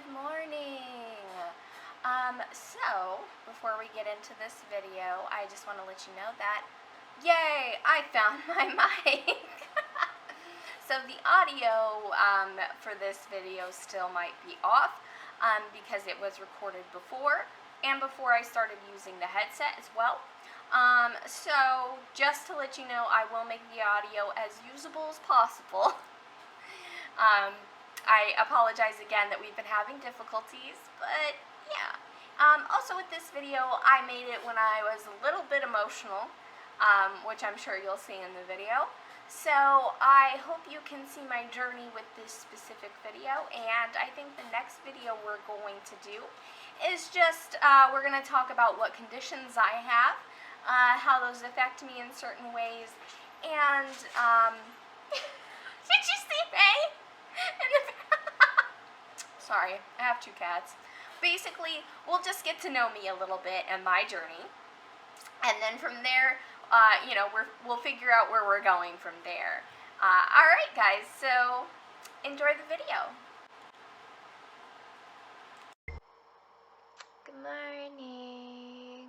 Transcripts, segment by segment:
Good morning. So before we get into this video, I just want to let you know that, yay, I found my mic. So the audio for this video still might be off because it was recorded before and before I started using the headset as well. So just to let you know, I will make the audio as usable as possible. I apologize again that we've been having difficulties, but yeah. Also with this video, I made it when I was a little bit emotional, which I'm sure you'll see in the video. So I hope you can see my journey with this specific video, and I think the next video we're going to do is just, we're going to talk about what conditions I have, how those affect me in certain ways, and, did you see Ray? Sorry, I have two cats. Basically, we'll just get to know me a little bit and my journey, and then from there, we'll figure out where we're going from there. Alright guys, so enjoy the video. Good morning.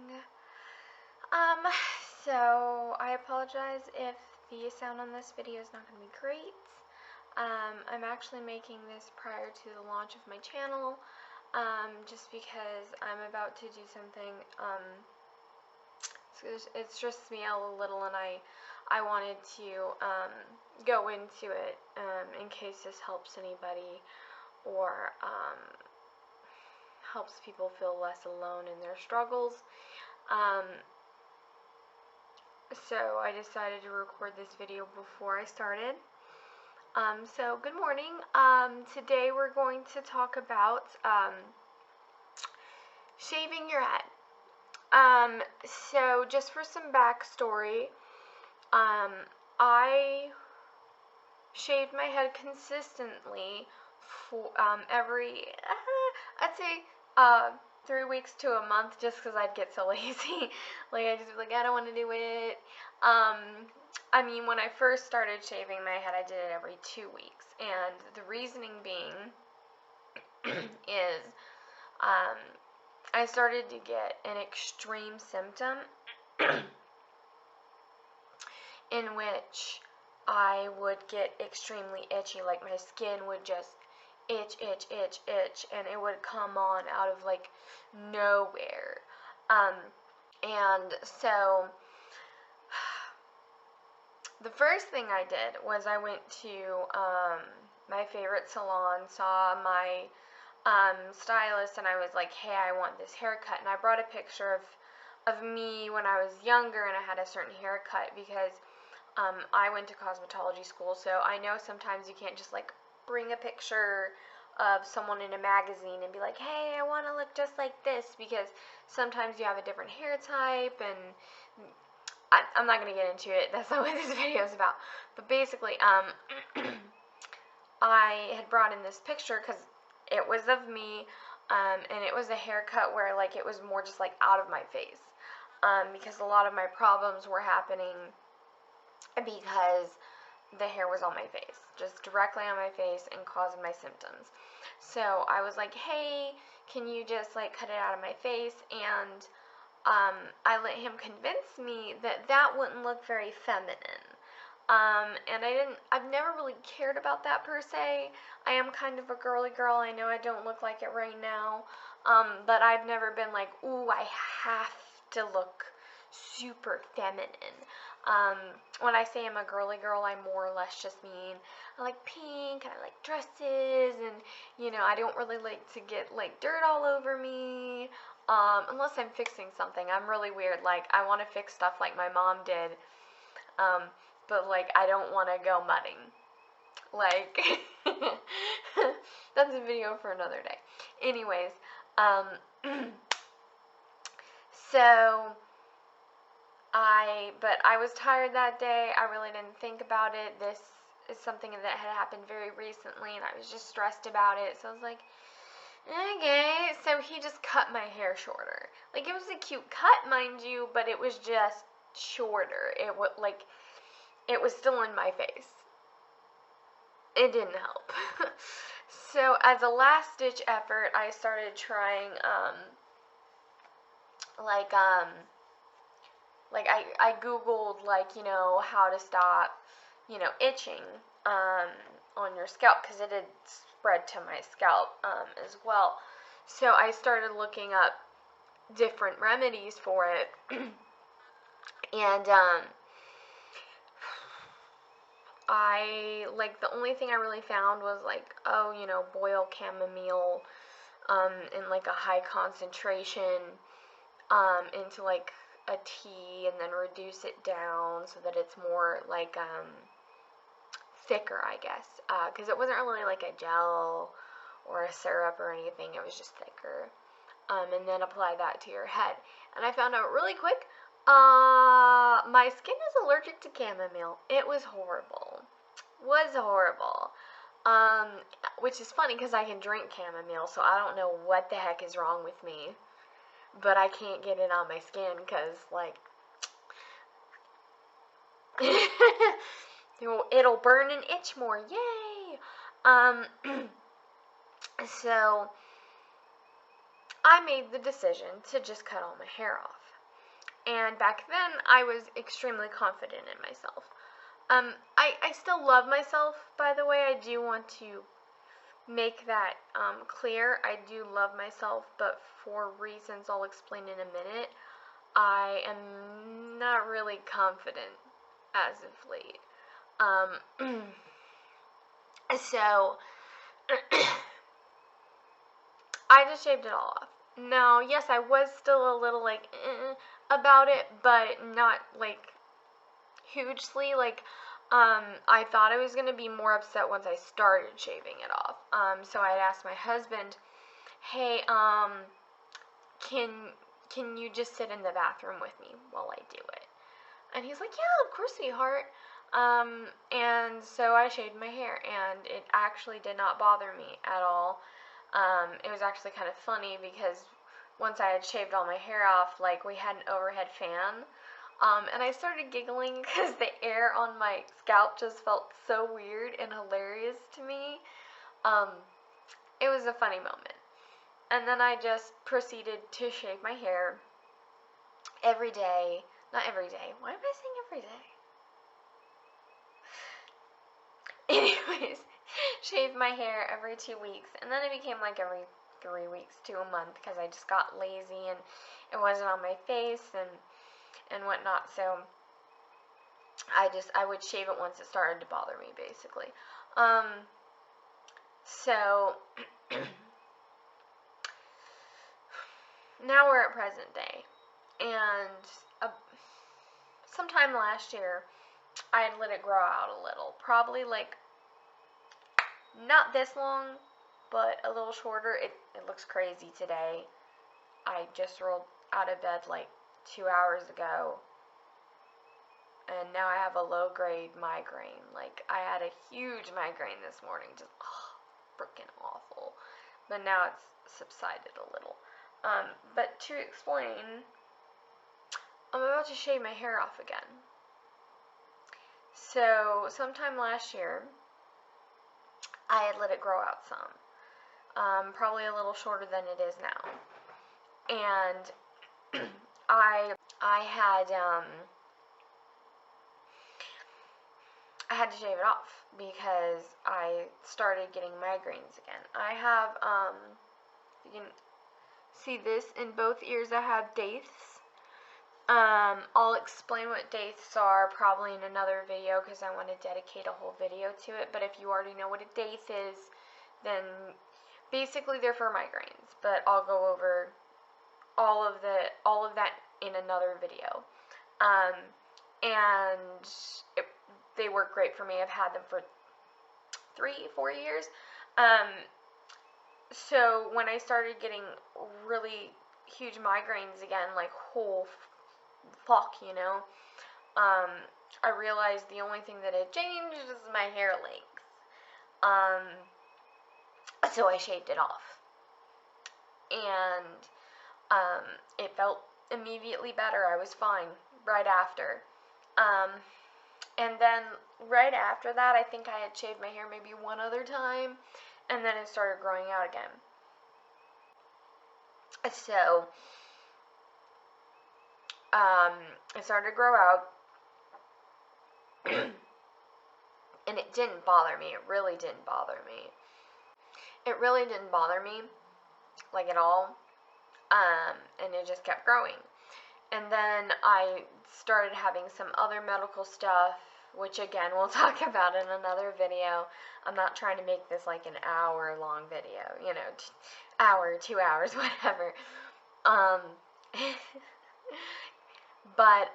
So I apologize if the sound on this video is not going to be great. I'm actually making this prior to the launch of my channel, just because I'm about to do something, it stresses me out a little, and I wanted to, go into it, in case this helps anybody, or, helps people feel less alone in their struggles. So I decided to record this video before I started. So good morning. Today we're going to talk about shaving your head. So just for some backstory, I shaved my head consistently for every, I'd say 3 weeks to a month, just because I'd get so lazy. Like, I just be like, I don't want to do it. I mean, when I first started shaving my head, I did it every 2 weeks, and the reasoning being is, I started to get an extreme symptom in which I would get extremely itchy, like my skin would just itch, and it would come on out of, like, nowhere. And so the first thing I did was I went to my favorite salon, saw my stylist, and I was like, hey, I want this haircut. And I brought a picture of me when I was younger and I had a certain haircut, because I went to cosmetology school, so I know sometimes you can't just, like, bring a picture of someone in a magazine and be like, hey, I want to look just like this, because sometimes you have a different hair type, and I'm not going to get into it. That's not what this video is about. But basically, I had brought in this picture because it was of me, and it was a haircut where, like, it was more just, like, out of my face, because a lot of my problems were happening because the hair was on my face, just directly on my face, and causing my symptoms. So I was like, hey, can you just, like, cut it out of my face? And I let him convince me that that wouldn't look very feminine. And I've never really cared about that per se. I am kind of a girly girl. I know I don't look like it right now. But I've never been like, ooh, I have to look super feminine. When I say I'm a girly girl, I more or less just mean I like pink, and I like dresses, and, I don't really like to get, like, dirt all over me, unless I'm fixing something. I'm really weird. Like, I want to fix stuff like my mom did, but, like, I don't want to go mudding. Like, that's a video for another day. Anyways, so but I was tired that day. I really didn't think about it. This is something that had happened very recently, and I was just stressed about it. So I was like, okay. So he just cut my hair shorter. Like, it was a cute cut, mind you, but it was just shorter. It was still in my face. it didn't help. So as a last ditch effort, I started trying like I googled, like, how to stop itching on your scalp, because it had spread to my scalp as well. So I started looking up different remedies for it. And I, like, the only thing I really found was, like, oh, boil chamomile in, like, a high concentration into, like, a tea, and then reduce it down so that it's more, like, thicker, I guess, because it wasn't really, like, a gel or a syrup or anything. It was just thicker. And then apply that to your head. And I found out really quick, my skin is allergic to chamomile. It was horrible. Which is funny, because I can drink chamomile, so I don't know what the heck is wrong with me. But I can't get it on my skin, because, like, it'll burn and itch more. Yay! So I made the decision to just cut all my hair off. And back then, I was extremely confident in myself. I still love myself, by the way. I do want to make that clear. I do love myself, but for reasons I'll explain in a minute, I am not really confident as of late. So I just shaved it all off. Now, yes, I was still a little, like, about it, but not, like, hugely. Like, I thought I was going to be more upset once I started shaving it off. So I had asked my husband, hey, can you just sit in the bathroom with me while I do it? And he's like, yeah, of course, sweetheart. And so I shaved my hair, and it actually did not bother me at all. It was actually kind of funny, because once I had shaved all my hair off, like, we had an overhead fan, and I started giggling because the air on my scalp just felt so weird and hilarious to me. It was a funny moment. And then I just proceeded to shave my hair every day. Not every day. Why am I saying every day? Anyways, shaved my hair every 2 weeks, and then it became like every 3 weeks to a month, because I just got lazy and it wasn't on my face and whatnot. So I would shave it once it started to bother me, basically. So now we're at present day, and sometime last year I had let it grow out a little, probably, like, not this long, but a little shorter. It looks crazy today. I just rolled out of bed like 2 hours ago, and now I have a low-grade migraine. Like, I had a huge migraine this morning, just freaking awful. But now it's subsided a little. But to explain, I'm about to shave my hair off again. So sometime last year, I had let it grow out some, probably a little shorter than it is now, and I had to shave it off because I started getting migraines again. I have, you can see this in both ears, I have daiths. I'll explain what daiths are probably in another video, because I want to dedicate a whole video to it. But if you already know what a daith is, then basically they're for migraines. But I'll go over all of that in another video. And they work great for me. I've had them for 3-4 years. So when I started getting really huge migraines again, like, whole fuck, I realized the only thing that had changed is my hair length. So I shaved it off, and it felt immediately better. I was fine right after. And then right after that, I think I had shaved my hair maybe one other time, and then it started growing out again. So, it started to grow out, and it didn't bother me. It really didn't bother me. It really didn't bother me, like, at all. And it just kept growing. And then I started having some other medical stuff, which again we'll talk about in another video. I'm not trying to make this like an hour-long video, you know, hour, 2 hours, whatever. But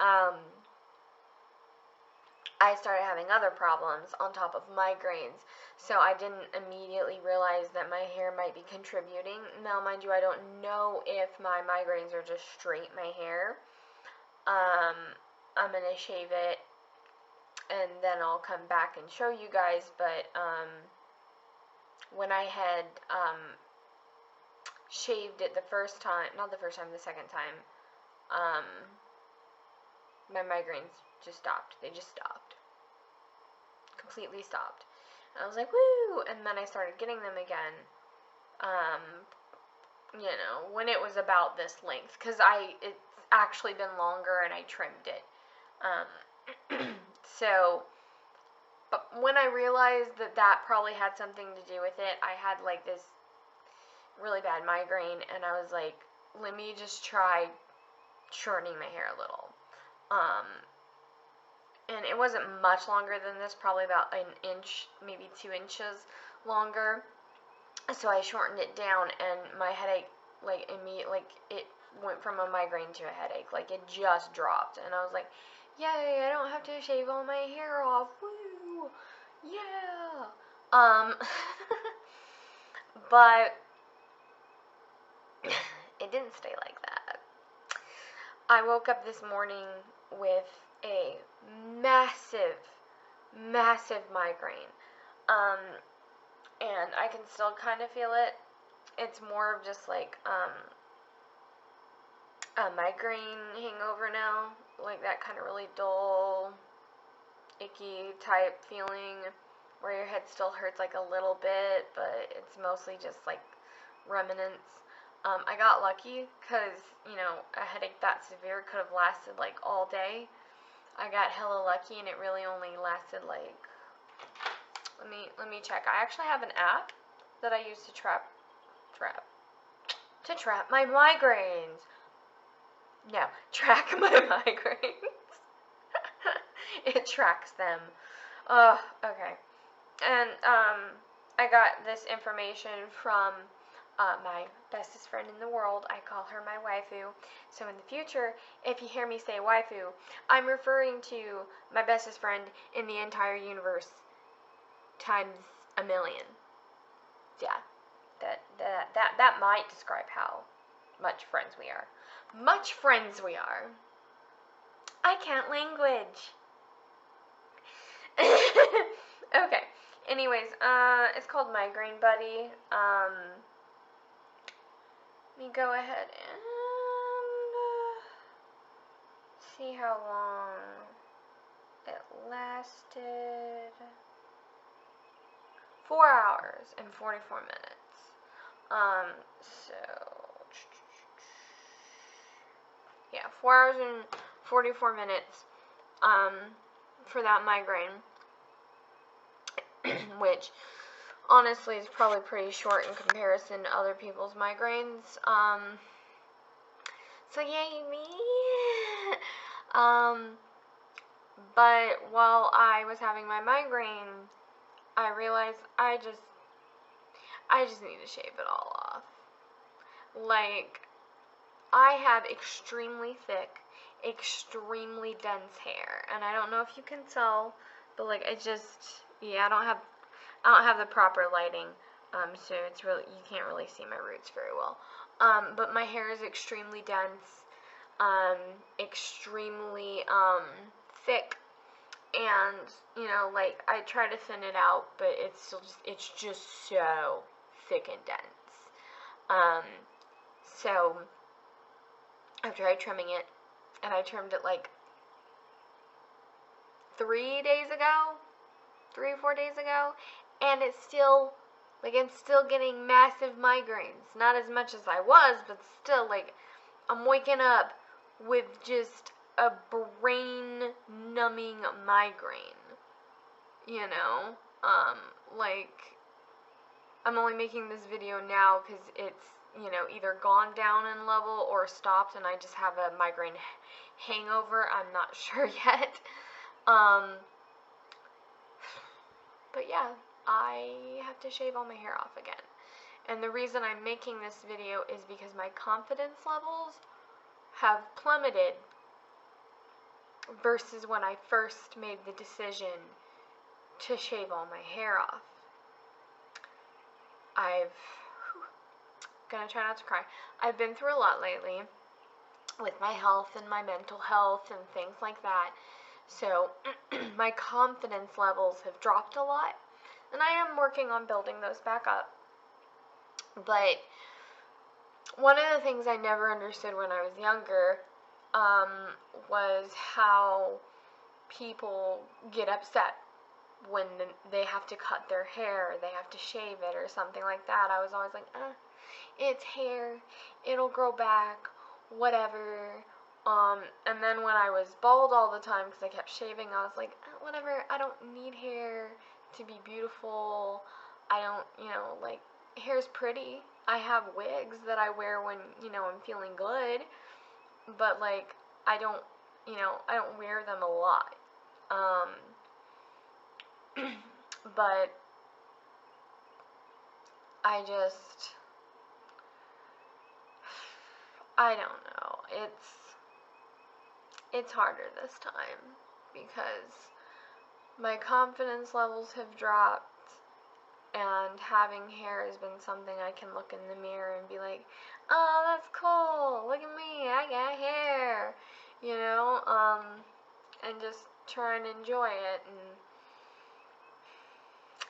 I started having other problems on top of migraines, so I didn't immediately realize that my hair might be contributing. Now, mind you, I don't know if my migraines are just straight my hair. I'm gonna shave it, and then I'll come back and show you guys, but, when I had, shaved it the first time, not the first time, the second time, my migraines just stopped. They just stopped. Completely stopped. And I was like, woo! And then I started getting them again, you know, when it was about this length, because it's actually been longer and I trimmed it. So, but when I realized that that probably had something to do with it, I had like this really bad migraine, and I was like, let me just try shortening my hair a little. And it wasn't much longer than this, probably about an inch, maybe 2 inches longer. So I shortened it down, and my headache, like, immediately, like, it went from a migraine to a headache. Like, it just dropped. And I was like, yay, I don't have to shave all my hair off. Woo! Yeah! But it didn't stay like that. I woke up this morning with a massive, massive migraine. And I can still kind of feel it. It's more of just like, a migraine hangover now. Like that kind of really dull, icky type feeling where your head still hurts like a little bit, but it's mostly just like remnants. I got lucky because, you know, a headache that severe could have lasted like all day. I got hella lucky, and it really only lasted like, let me check. I actually have an app that I use to trap my migraines. No, track my migraines. It tracks them. Oh, okay. And I got this information from my bestest friend in the world. I call her my waifu. So in the future, if you hear me say waifu, I'm referring to my bestest friend in the entire universe times a million. Yeah, that might describe how much friends we are. Much friends we are. I can't language. Okay. Anyways, it's called Migraine Buddy. Let me go ahead and see how long it lasted. 4 hours and 44 minutes. So, yeah, 4 hours and 44 minutes, for that migraine, which honestly is probably pretty short in comparison to other people's migraines. So yay me. But while I was having my migraine, I realized I just need to shave it all off. Like, I have extremely thick, extremely dense hair, and I don't know if you can tell, but like, it just, yeah, I don't have the proper lighting, so it's really, you can't really see my roots very well. But my hair is extremely dense, extremely, thick, and, you know, like, I try to thin it out, but it's just so thick and dense. So, I tried trimming it, and I trimmed it, like, 3 days ago, 3 or 4 days ago, and it's still, like, I'm still getting massive migraines. Not as much as I was, but still, like, I'm waking up with just a brain-numbing migraine, you know? Like, I'm only making this video now because it's, you know, either gone down in level or stopped and I just have a migraine hangover. I'm not sure yet. But yeah, I have to shave all my hair off again. And the reason I'm making this video is because my confidence levels have plummeted versus when I first made the decision to shave all my hair off. Gonna try not to cry. I've been through a lot lately with my health and my mental health and things like that. So my confidence levels have dropped a lot, and I am working on building those back up. But one of the things I never understood when I was younger was how people get upset when they have to cut their hair, or they have to shave it, or something like that. I was always like, it's hair, it'll grow back, whatever. And then when I was bald all the time because I kept shaving, I was like, whatever, I don't need hair to be beautiful. I don't, you know, like, hair's pretty. I have wigs that I wear when, you know, I'm feeling good, but, like, I don't, you know, I don't wear them a lot. But I don't know. It's harder this time because my confidence levels have dropped, and having hair has been something I can look in the mirror and be like, oh, that's cool, look at me, I got hair, you know, and just try and enjoy it. And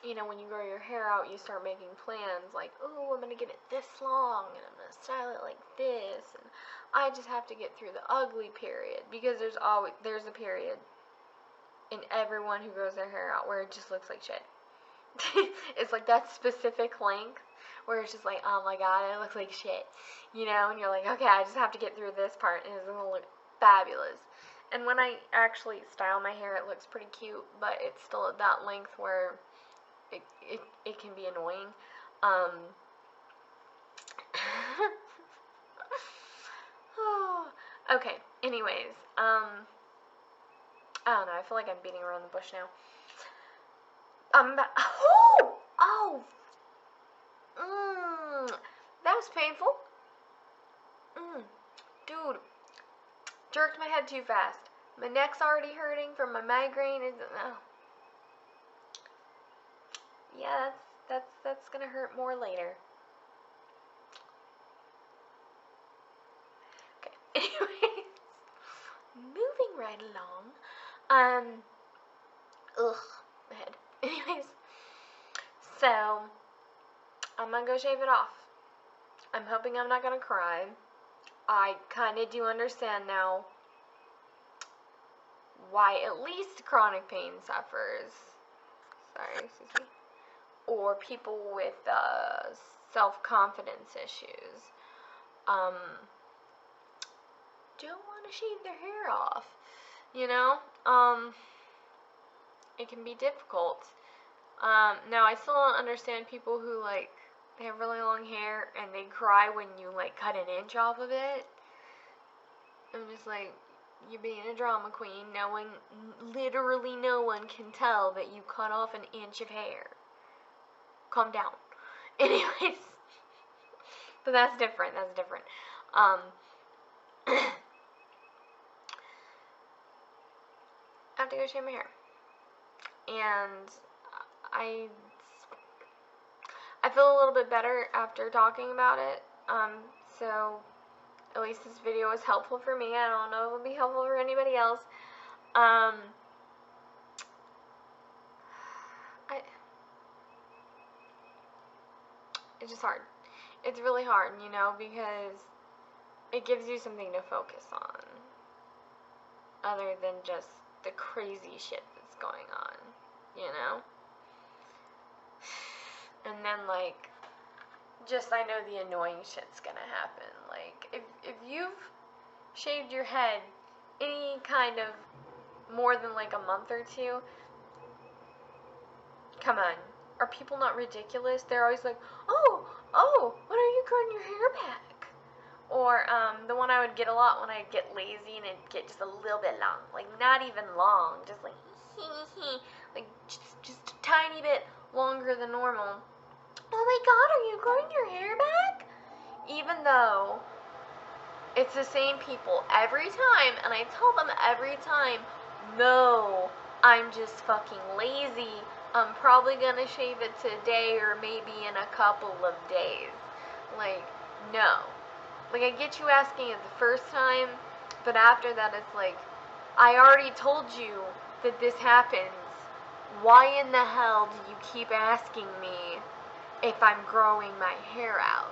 you know, when you grow your hair out, you start making plans like, oh, I'm going to get it this long, and I'm going to style it like this, and I just have to get through the ugly period, because there's a period in everyone who grows their hair out where it just looks like shit. It's like that specific length where it's just like, oh my god, it looks like shit, you know, and you're like, okay, I just have to get through this part, and it's going to look fabulous. And when I actually style my hair, it looks pretty cute, but it's still at that length where it can be annoying. Okay, anyways, I don't know, I feel like I'm beating around the bush now. That was painful. Dude, jerked my head too fast. My neck's already hurting from my migraine. Yeah, that's gonna hurt more later. Okay, anyways, moving right along. My head. Anyways, so I'm gonna go shave it off. I'm hoping I'm not gonna cry. I kind of do understand now why at least chronic pain sufferers, sorry, excuse me, or people with self-confidence issues don't want to shave their hair off, you know. It can be difficult. Now I still don't understand people who, like, they have really long hair and they cry when you, like, cut an inch off of it. I'm just like, you're being a drama queen. Literally no one can tell that you cut off an inch of hair. Calm down. Anyways, but that's different. I have to go shave my hair, and I feel a little bit better after talking about it. So at least this video was helpful for me. I don't know if it'll be helpful for anybody else. It's just hard. It's really hard, you know, because it gives you something to focus on other than just the crazy shit that's going on, you know? And then, like, just, I know the annoying shit's gonna happen. Like, if you've shaved your head any kind of more than, like, a month or two, come on. Are people not ridiculous? They're always like, oh, when are you growing your hair back? Or, the one I would get a lot when I'd get lazy and it'd get just a little bit long. Like, not even long. Just like, like, just a tiny bit longer than normal. Oh my god, are you growing your hair back? Even though it's the same people every time, and I tell them every time, no, I'm just fucking lazy. I'm probably gonna shave it today or maybe in a couple of days. Like, no. Like, I get you asking it the first time, but after that it's like, I already told you that this happens. Why in the hell do you keep asking me if I'm growing my hair out?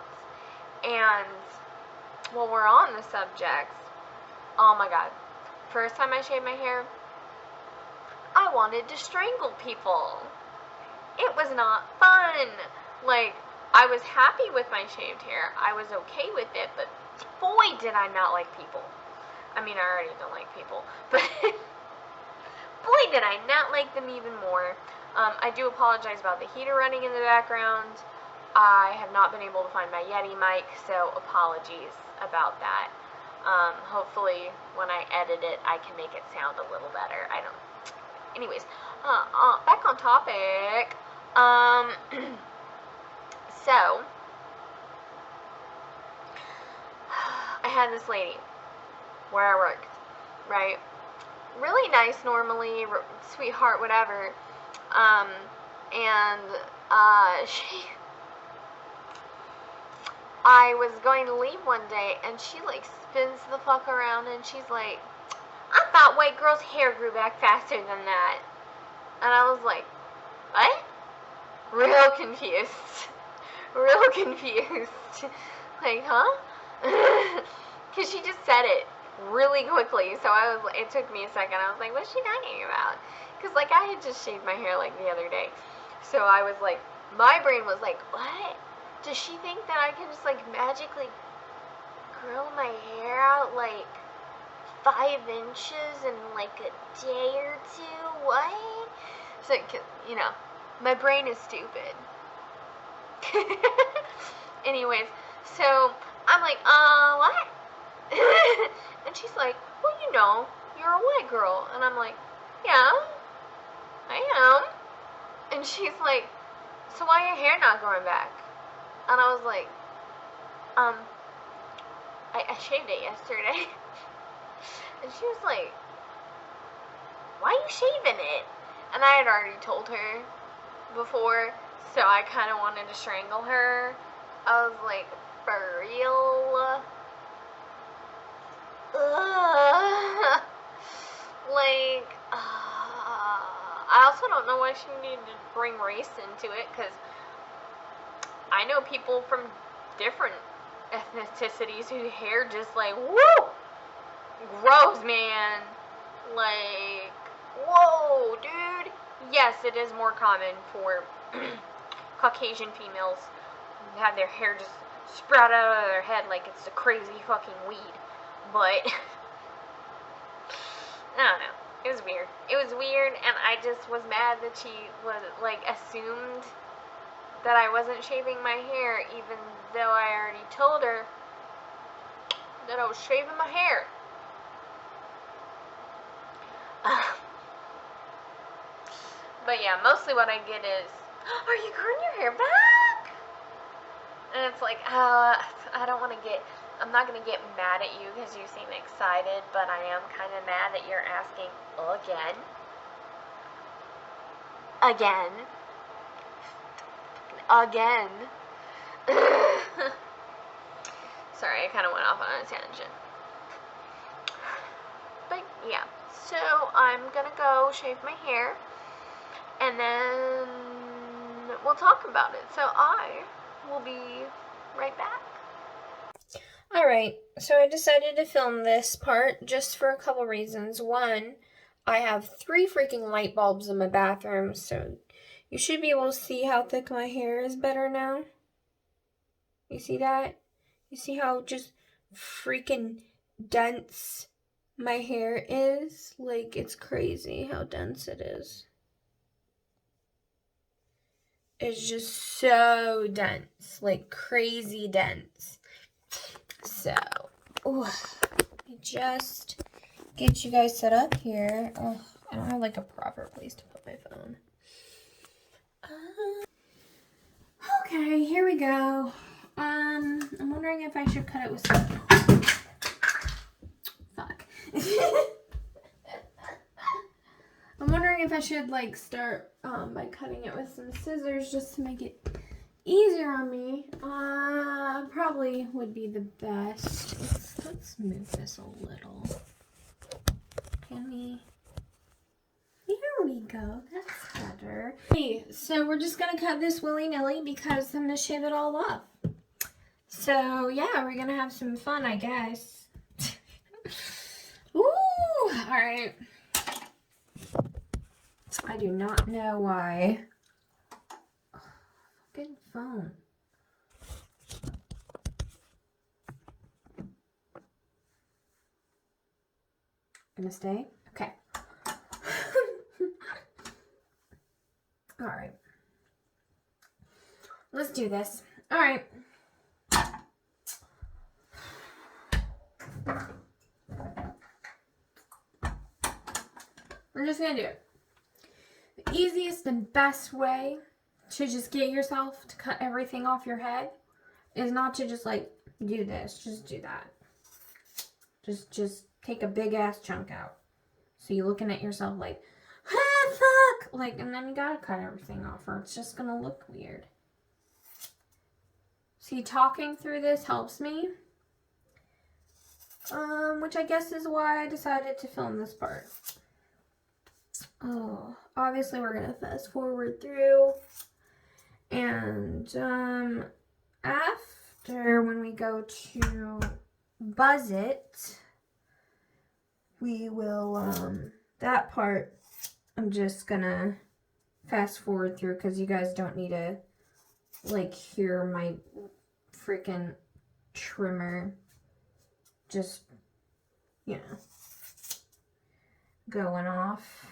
And while we're on the subject, oh my god, first time I shaved my hair, I wanted to strangle people. It was not fun. Like, I was happy with my shaved hair. I was okay with it, but boy, did I not like people. I mean, I already don't like people, but boy, did I not like them even more. I do apologize about the heater running in the background. I have not been able to find my Yeti mic, so apologies about that. Hopefully, when I edit it, I can make it sound a little better. I don't. Anyways, back on topic. So, I had this lady where I worked, right? Really nice normally, sweetheart, whatever. I was going to leave one day, and she, like, spins the fuck around, and she's like, I thought white girls' hair grew back faster than that. And I was like, what? Real confused. Real confused. Like, huh? Because she just said it really quickly, so it took me a second. I was like, what's she talking about? Because, like, I had just shaved my hair, like, the other day. So I was like, my brain was like, what? Does she think that I can just, like, magically grow my hair out, like, 5 inches in, like, a day or two? What? So, you know, my brain is stupid. Anyways, so I'm like, what? And she's like, well, you know, you're a white girl. And I'm like, yeah, I am. And she's like, so why your hair not growing back? And I was like, I shaved it yesterday. And she was like, why are you shaving it? And I had already told her before, so I kind of wanted to strangle her. I was like, for real? Ugh. Like, I also don't know why she needed to bring race into it, because I know people from different ethnicities whose hair just, like, woo! Grows, man. Like, whoa, dude. Yes, it is more common for Caucasian females to have their hair just sprout out of their head like it's a crazy fucking weed. But, I don't know. It was weird. It was weird, and I just was mad that she was, like, assumed that I wasn't shaving my hair, even though I already told her that I was shaving my hair. But yeah, mostly what I get is, are you growing your hair back? And it's like, I don't want to get, I'm not going to get mad at you because you seem excited, but I am kind of mad that you're asking again. Sorry, I kind of went off on a tangent. But yeah, so I'm going to go shave my hair, and then we'll talk about it. So I will be right back. Alright, so I decided to film this part just for a couple reasons. One, I have 3 freaking light bulbs in my bathroom, so you should be able to see how thick my hair is better now. You see that? You see how just freaking dense my hair is? Like, it's crazy how dense it is. It's just so dense, like crazy dense. So, just get you guys set up here. Oh, I don't have like a proper place to put my phone. Okay, here we go. I'm wondering if I should cut it with some. Fuck. I'm wondering if I should like start by cutting it with some scissors just to make it easier on me. Probably would be the best. Let's move this a little. Can we? Here we go. That's better. Okay, so we're just gonna cut this willy-nilly because I'm gonna shave it all off. So yeah, we're gonna have some fun, I guess. Ooh, all right. I do not know why. Good phone. Gonna stay? Okay. All right. Let's do this. All right. We're just gonna do it. The easiest and best way to just get yourself to cut everything off your head is not to just like do this. Just do that. Just take a big ass chunk out. So you're looking at yourself like, ah, fuck! Like, and then you gotta cut everything off or it's just gonna look weird. See, talking through this helps me. Which I guess is why I decided to film this part. Oh, obviously we're gonna fast forward through. And, after when we go to buzz it, we will, that part I'm just gonna fast forward through because you guys don't need to, like, hear my freaking trimmer just, you know, going off.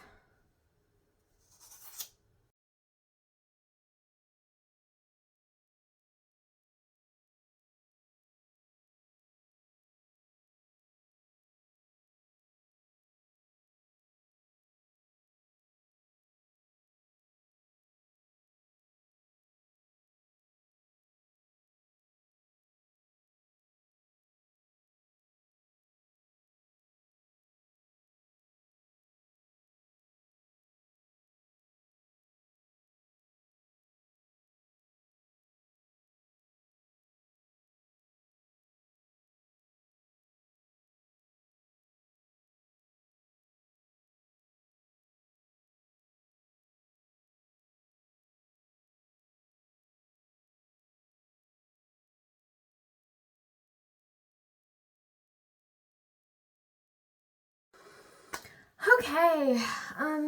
Okay,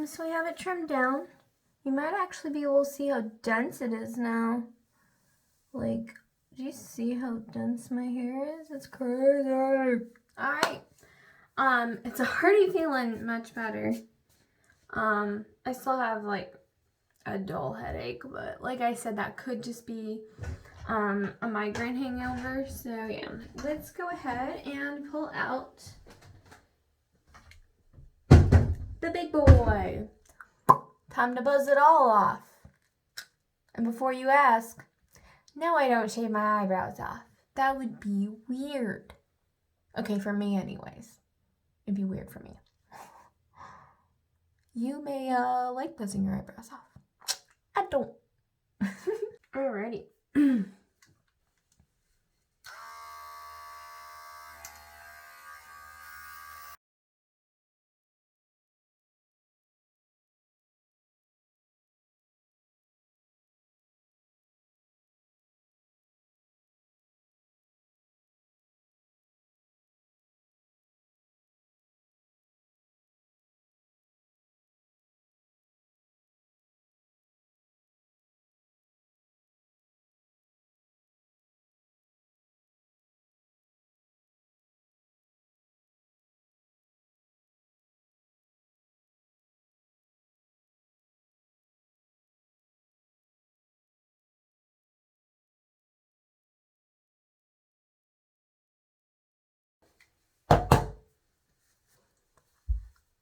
so we have it trimmed down. You might actually be able to see how dense it is now. Like, do you see how dense my hair is? It's crazy. Alright. It's already feeling much better. I still have like a dull headache, but like I said, that could just be a migraine hangover. So yeah, let's go ahead and pull out the big boy. Time to buzz it all off. And before you ask, no, I don't shave my eyebrows off. That would be weird. Okay, for me anyways. It'd be weird for me. You may like buzzing your eyebrows off. I don't. Alrighty.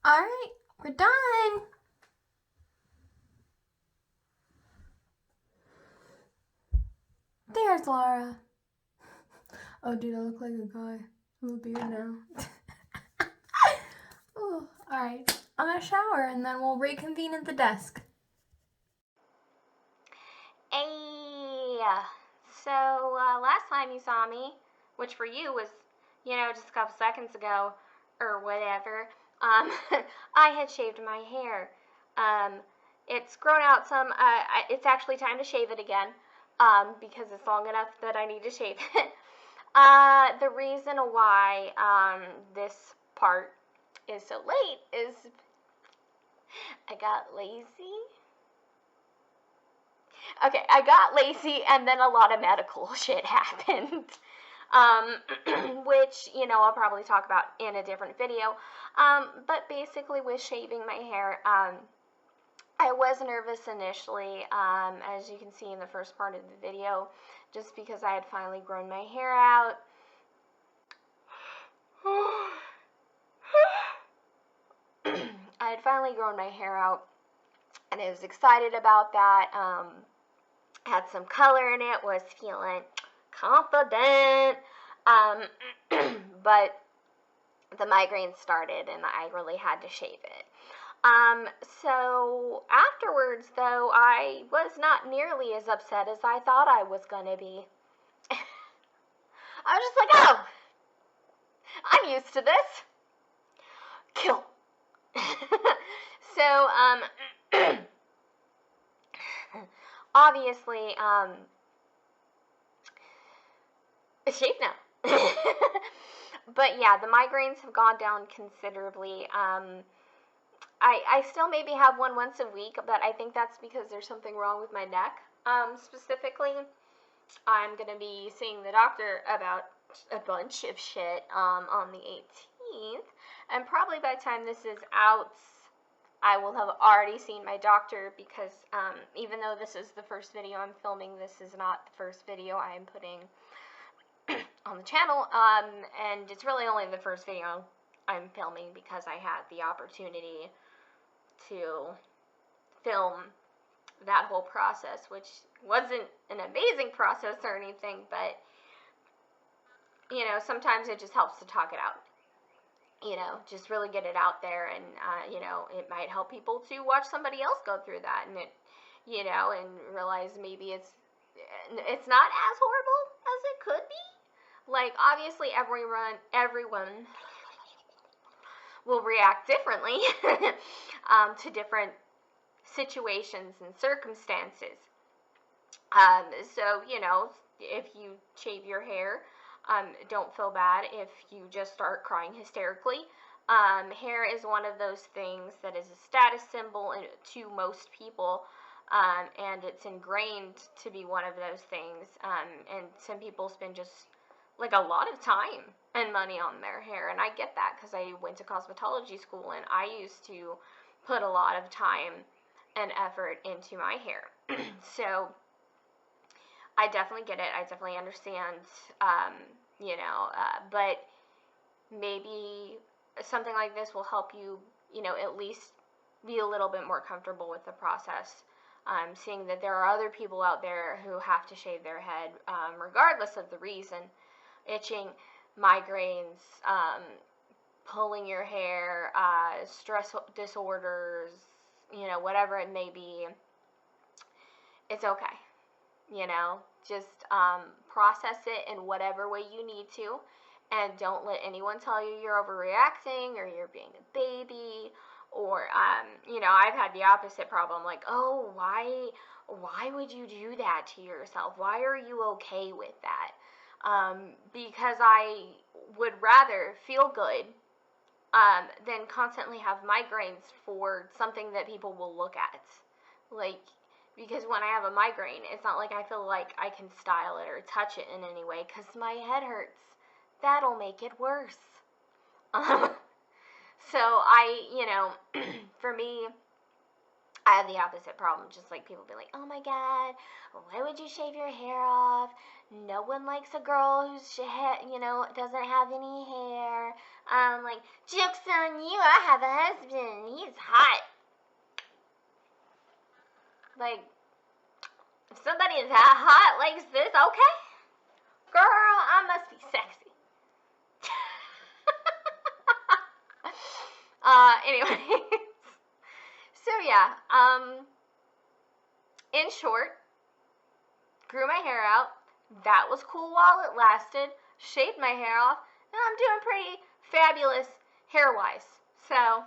Alright, we're done. There's Laura. Oh, dude, I look like a guy. I have a beard now. Ooh, alright. I'm gonna shower and then we'll reconvene at the desk. Hey, so last time you saw me, which for you was, just a couple seconds ago or whatever, I had shaved my hair. It's grown out some. It's actually time to shave it again, because it's long enough that I need to shave it. The reason why this part is so late is I got lazy. Okay, I got lazy and then a lot of medical shit happened. Which, I'll probably talk about in a different video. But basically with shaving my hair, I was nervous initially, as you can see in the first part of the video, just because I had finally grown my hair out. I had finally grown my hair out, and I was excited about that. Had some color in it, was feeling confident. But the migraine started, and I really had to shave it. So afterwards, though, I was not nearly as upset as I thought I was gonna be. I was just like, oh, I'm used to this. Kill. So, obviously, it's shaved now. But yeah, the migraines have gone down considerably. I still maybe have one once a week, but I think that's because there's something wrong with my neck. Specifically, I'm gonna be seeing the doctor about a bunch of shit on the 18th, and probably by the time this is out, I will have already seen my doctor, because even though this is the first video I'm filming, this is not the first video I am putting on the channel, and it's really only the first video I'm filming because I had the opportunity to film that whole process, which wasn't an amazing process or anything, but sometimes it just helps to talk it out. Just really get it out there, and it might help people to watch somebody else go through that, and and realize maybe it's not as horrible as it could be. Like, obviously everyone will react differently to different situations and circumstances. So, if you shave your hair, don't feel bad if you just start crying hysterically. Hair is one of those things that is a status symbol to most people, and it's ingrained to be one of those things. And some people spend just like a lot of time and money on their hair, and I get that because I went to cosmetology school, and I used to put a lot of time and effort into my hair. So I definitely get it. I definitely understand, but maybe something like this will help you, at least be a little bit more comfortable with the process. Seeing that there are other people out there who have to shave their head, regardless of the reason. Itching, migraines, pulling your hair, stress disorders, whatever it may be. It's okay. Just process it in whatever way you need to, and don't let anyone tell you you're overreacting or you're being a baby, or I've had the opposite problem, like, oh, why would you do that to yourself? Why are you okay with that? Because I would rather feel good than constantly have migraines for something that people will look at. Like, because when I have a migraine, it's not like I feel like I can style it or touch it in any way because my head hurts. That'll make it worse. So for me, I have the opposite problem. Just like people be like, oh my god, why would you shave your hair off? No one likes a girl who's, doesn't have any hair. Like, joke's on you, I have a husband. He's hot. Like, if somebody is that hot likes this, okay. Girl, I must be sexy. Anyway. So yeah, in short, grew my hair out. That was cool while it lasted. Shaved my hair off, and I'm doing pretty fabulous hair-wise. So,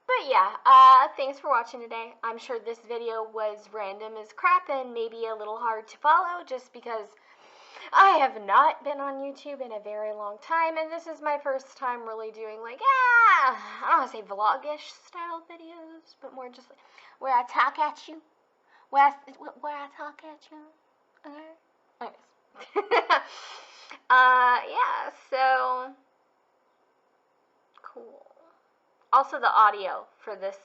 but yeah, thanks for watching today. I'm sure this video was random as crap and maybe a little hard to follow just because I have not been on YouTube in a very long time, and this is my first time really doing like, I don't want to say vlog-ish style videos, but more just like where I talk at you, where I talk at you. Okay. Anyways, yeah. So cool. Also, the audio for this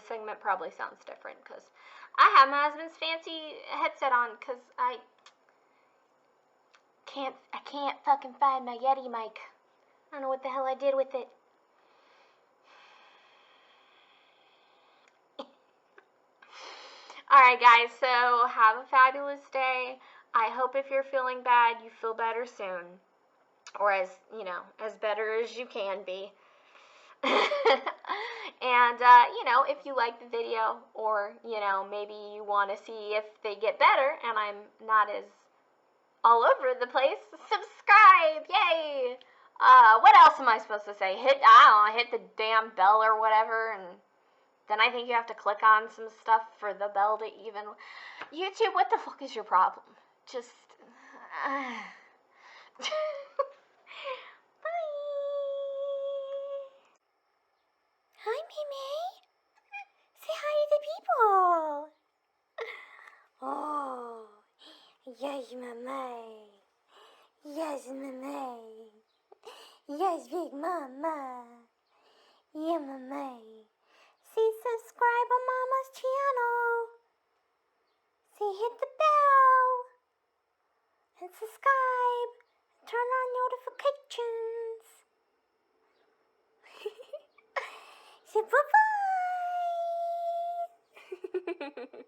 segment probably sounds different because I have my husband's fancy headset on because I can't fucking find my Yeti mic. I don't know what the hell I did with it. Alright guys, so have a fabulous day. I hope if you're feeling bad, you feel better soon. Or as better as you can be. And, if you like the video or, maybe you want to see if they get better and I'm not as all over the place, subscribe, yay! What else am I supposed to say? Hit the damn bell or whatever, and then I think you have to click on some stuff for the bell to even... YouTube, what the fuck is your problem? Just... Bye! Hi, Mimi! Say hi to the people! Oh... Yes, mama. Yes, mama. Yes, big mama. Yeah, mama. See, subscribe on mama's channel. See, hit the bell. And subscribe. Turn on notifications. Say bye-bye.